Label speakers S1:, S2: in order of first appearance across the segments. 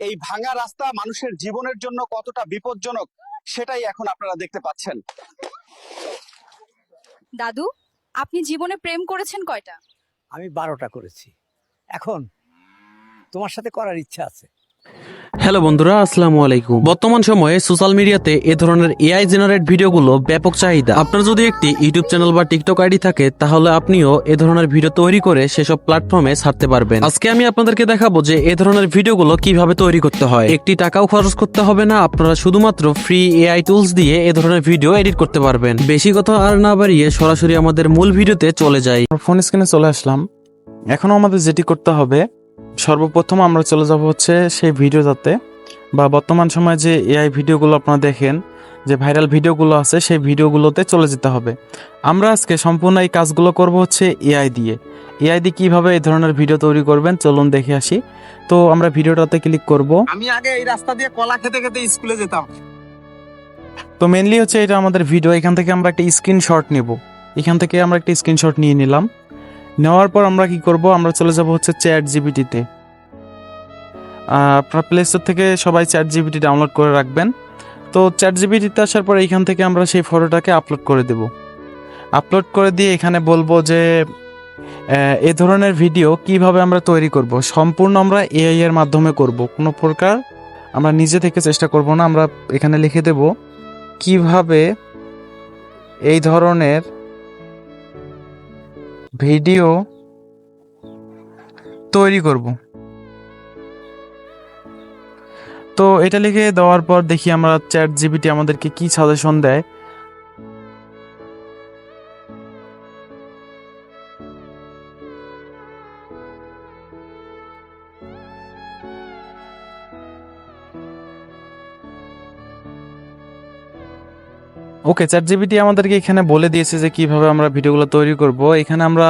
S1: এই ভাঙা রাস্তা মানুষের জীবনের জন্য কতটা বিপজ্জনক সেটাই এখন আপনারা দেখতে পাচ্ছেন।
S2: দাদু, আপনি জীবনে প্রেম করেছেন কয়টা?
S3: আমি 12টা করেছি। এখন তোমার সাথে করার ইচ্ছা আছে।
S4: হ্যালো বন্ধুরা, আসসালামু আলাইকুম। বর্তমান সময়ে সোশ্যাল মিডিয়াতে এ ধরনের এআই জেনারেট ভিডিওগুলো ব্যাপক চাহিদা। আপনার যদি একটি ইউটিউব চ্যানেল বা টিকটক আইডি থাকে তাহলে আপনিও এ ধরনের ভিডিও তৈরি করে সেসব প্ল্যাটফর্মে ছাড়তে পারবেন। আজকে আমি আপনাদেরকে দেখাবো যে এ ধরনের ভিডিওগুলো কিভাবে তৈরি করতে হয়। একটি টাকাও খরচ করতে হবে না, আপনারা শুধুমাত্র ফ্রি এআই টুলস দিয়ে এ ধরনের ভিডিও এডিট করতে পারবেন। বেশি কথা আর না বাড়িয়ে সরাসরি আমাদের মূল ভিডিওতে চলে যাই।
S5: ফোন স্ক্রিনে চলে আসলাম। এখনও আমাদের যেটি করতে হবে, সর্বপ্রথম আমরা চলে যাব হচ্ছে সেই ভিডিওটাতে, বা বর্তমান সময়ে যে এআই ভিডিওগুলো আপনারা দেখেন, যে ভাইরাল ভিডিওগুলো আছে সেই ভিডিওগুলোতে চলে যেতে হবে। আমরা আজকে সম্পূর্ণ এই কাজগুলো করব হচ্ছে এআই দিয়ে। এআই দিয়ে কীভাবে এই ধরনের ভিডিও তৈরি করবেন চলুন দেখে আসি। তো আমরা ভিডিওটাতে ক্লিক করব।
S1: আমি আগে এই রাস্তা দিয়ে কলা খেতে খেতে স্কুলে যেতাম।
S5: তো মেনলি হচ্ছে এটা আমাদের ভিডিও। এখান থেকে আমরা একটা স্ক্রিনশট নেব। এখান থেকে আমরা একটা স্ক্রিনশট নিয়ে নিলাম। নেওয়ার পর আমরা কি করব, আমরা চলে যাব হচ্ছে চ্যাট জিপিটিতে। আপনার প্লে স্টোর থেকে সবাই চ্যাট জিপিটি ডাউনলোড করে রাখবেন। তো চ্যাট জিপিটিতে আসার পর এইখান থেকে আমরা সেই ফটোটাকে আপলোড করে দেব। আপলোড করে দিয়ে এখানে বলবো যে এ ধরনের ভিডিও কিভাবে আমরা তৈরি করব। সম্পূর্ণ আমরা এআই এর মাধ্যমে করব, কোনো প্রকার আমরা নিজে থেকে চেষ্টা করব না। আমরা এখানে লিখে দেব কিভাবে এই ধরনের ভিডিও তৈরি করব। তো এটা লিখে দেওয়ার পর দেখি আমরা চ্যাট জিপিটি আমাদেরকে কি সাজেশন দেয়। ওকে, চ্যাট জিপিটি আমাদেরকে এখানে বলে দিয়েছে যে কিভাবে আমরা ভিডিওগুলো তৈরি করব। এখানে আমরা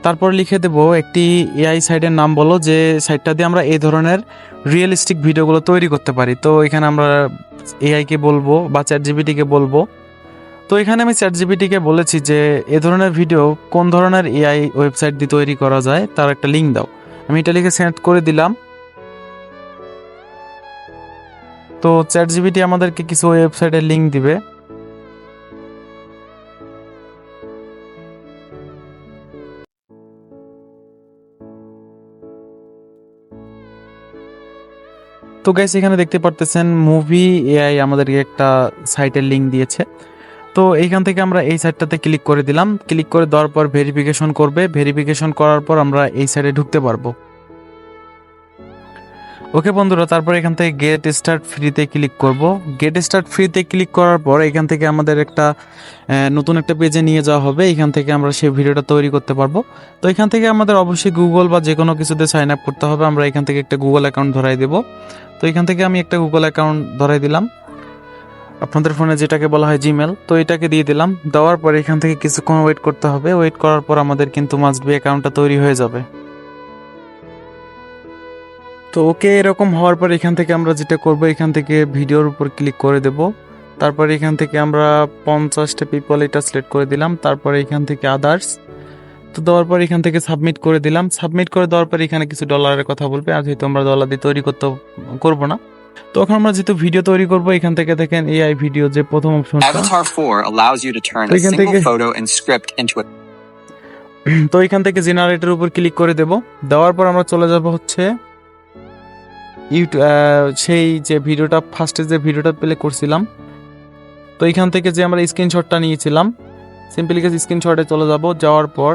S5: তারপর লিখে দেব একটি এআই সাইটের নাম, বলো যে সাইটটা দিয়ে আমরা এই ধরনের রিয়েলিস্টিক ভিডিওগুলো তৈরি করতে পারি। তো এখানে আমরা এআইকে বলবো বা চ্যাট জিপিটিকে বলবো। তো এখানে আমি চ্যাট জিপিটিকে বলেছি যে এ ধরনের ভিডিও কোন ধরনের এআই ওয়েবসাইট দিয়ে তৈরি করা যায় তার একটা লিঙ্ক দাও। আমি এটা লিখে সেন্ড করে দিলাম। তো চ্যাট জিপিটি আমাদেরকে কিছু ওয়েবসাইটের লিঙ্ক দিবে। তো গাইস, এখানে দেখতে পারতেছেন মুভি এআই আমাদেরকে একটা সাইটের লিঙ্ক দিয়েছে। তো এইখান থেকে আমরা এই সাইটটাতে ক্লিক করে দিলাম। ক্লিক করে দেওয়ার পর ভেরিফিকেশন করবে। ভেরিফিকেশন করার পর আমরা এই সাইটে ঢুকতে পারবো। ওকে বন্ধুরা, তারপর এখান থেকে গেট স্টার্ট ফ্রিতে ক্লিক করব। গেট স্টার্ট ফ্রিতে ক্লিক করার পর এখান থেকে আমাদের একটা নতুন একটা পেজে নিয়ে যাওয়া হবে। এখান থেকে আমরা সেই ভিডিওটা তৈরি করতে পারবো। তো এখান থেকে আমাদের অবশ্যই গুগল বা যে কোনো কিছুতে সাইন আপ করতে হবে। আমরা এখান থেকে একটা গুগল অ্যাকাউন্ট ধরাই দেব। তো এখান থেকে আমি একটা গুগল অ্যাকাউন্ট ধরাই দিলাম, আপনাদের ফোনে যেটাকে বলা হয় জিমেল। তো এটাকে দিয়ে দিলাম। দেওয়ার পর এখান থেকে কিছুক্ষণ ওয়েট করতে হবে। ওয়েট করার পর আমাদের কিন্তু মাস্ট বি অ্যাকাউন্টটা তৈরি হয়ে যাবে। তো ওকে, এরকম হওয়ার পর এখান থেকে আমরা যেটা করব, এখান থেকে ভিডিওর উপর ক্লিক করে দেব। তারপর এখান থেকে আমরা 50টা পিপল এটা সিলেক্ট করে দিলাম। তারপরে এখান থেকে আদার্স, তো দেওয়ার পর এখান থেকে সাবমিট করে দিলাম। সাবমিট করে দেওয়ার পর এখানে কিছু ডলারের কথা বলবে, আর যেহেতু আমরা ডলার দিয়ে তৈরি করবো না। তো এখন আমরা যেহেতু ভিডিও তৈরি করব, এখান থেকে দেখেন এআই ভিডিও যে প্রথম অপশনটা,
S6: Avatar 4 allows you to turn
S5: তো
S6: a
S5: এখান
S6: single
S5: থেকে-
S6: photo and script into a
S5: তো এখান থেকে জেনারেটরের উপর ক্লিক করে দেব। দেওয়ার পর আমরা চলে যাব হচ্ছে ইউটিউব, সেই যে ভিডিওটা ফার্স্টে যে ভিডিওটা প্লে করছিলাম। তো এখান থেকে যে আমরা স্ক্রিনশটটা নিয়েছিলাম, সিম্পলি গেছে স্ক্রিনশটে চলে যাব। যাওয়ার পর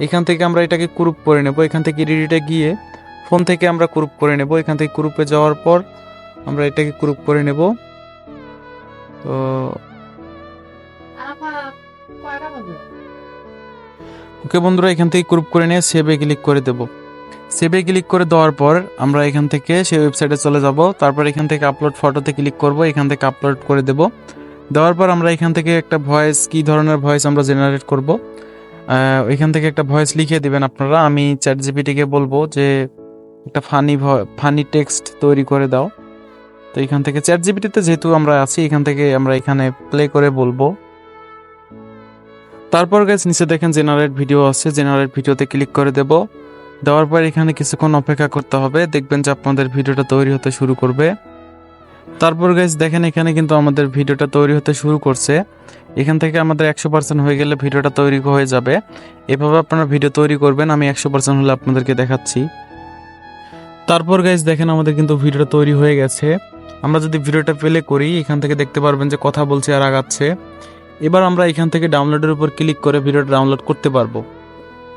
S5: এখান থেকে আমরা এটাকে ক্রুপ করে নেব। এখান থেকে এডিটে গিয়ে ফোন থেকে আমরা ক্রুপ করে নেব। এখান থেকে ক্রুপে যাওয়ার পর আমরা এটাকে ক্রুপ করে নেব। তো ওকে বন্ধুরা, এখান থেকে ক্রুপ করে নিয়ে সেভে ক্লিক করে দেব। সেভে ক্লিক করে দেওয়ার পর আমরা এখান থেকে সেই ওয়েবসাইটে চলে যাব। তারপর এখান থেকে আপলোড ফটোতে ক্লিক করব। এখান থেকে আপলোড করে দেব। দেওয়ার পর আমরা এখান থেকে একটা ভয়েস, কি ধরনের ভয়েস আমরা জেনারেট করব, এখান থেকে একটা ভয়েস লিখে দিবেন আপনারা। আমি চ্যাট জিপিটিকে বলবো যে একটা ফানি টেক্সট তৈরি করে দাও। তো এখান থেকে চ্যাট জিপিটিতে যেহেতু আমরা আছি, এখান থেকে আমরা এখানে প্লে করে বলবো। তারপর গাইস নিচে দেখেন জেনারেট ভিডিও আছে, জেনারেট ভিডিওতে ক্লিক করে দেব। দেওয়ার পর এখানে কিছুক্ষণ অপেক্ষা করতে হবে, দেখবেন যে আপনাদের ভিডিওটা তৈরি হতে শুরু করবে। তারপর গাইস দেখেন এখানে কিন্তু আমাদের ভিডিওটা তৈরি হতে শুরু করছে। এখান থেকে আমাদের 100% হয়ে গেলে ভিডিওটা তৈরি হয়ে যাবে। এভাবে আপনারা ভিডিও তৈরি করবেন, আমি 100% হলে আপনাদেরকে দেখাচ্ছি। তারপর গাইস দেখেন আমাদের কিন্তু ভিডিওটা তৈরি হয়ে গেছে। আমরা যদি ভিডিওটা প্লে করি এখান থেকে দেখতে পারবেন যে কথা বলছে আর আগাচ্ছে। এবার আমরা এখান থেকে ডাউনলোডের উপর ক্লিক করে ভিডিওটা ডাউনলোড করতে পারবো।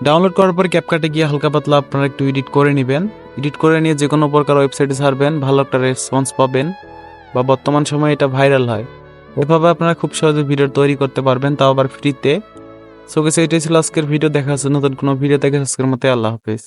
S5: ডাউনলোড করার পর ক্যাপকাটে গিয়ে হালকা পাতলা আপনারা একটু এডিট করে নেবেন। এডিট করে নিয়ে যে কোনো প্রকার ওয়েবসাইটে ছাড়বেন, ভালো একটা রেসপন্স পাবেন বা বর্তমান সময়ে এটা ভাইরাল হয়। এভাবে আপনারা খুব সহজে ভিডিও তৈরি করতে পারবেন, তাও আবার ফ্রিতে। সো গাইস এটাই ছিল আজকের ভিডিও। দেখা হচ্ছে নতুন কোনো ভিডিও থেকে। আজকের মতো আল্লাহ হাফেজ।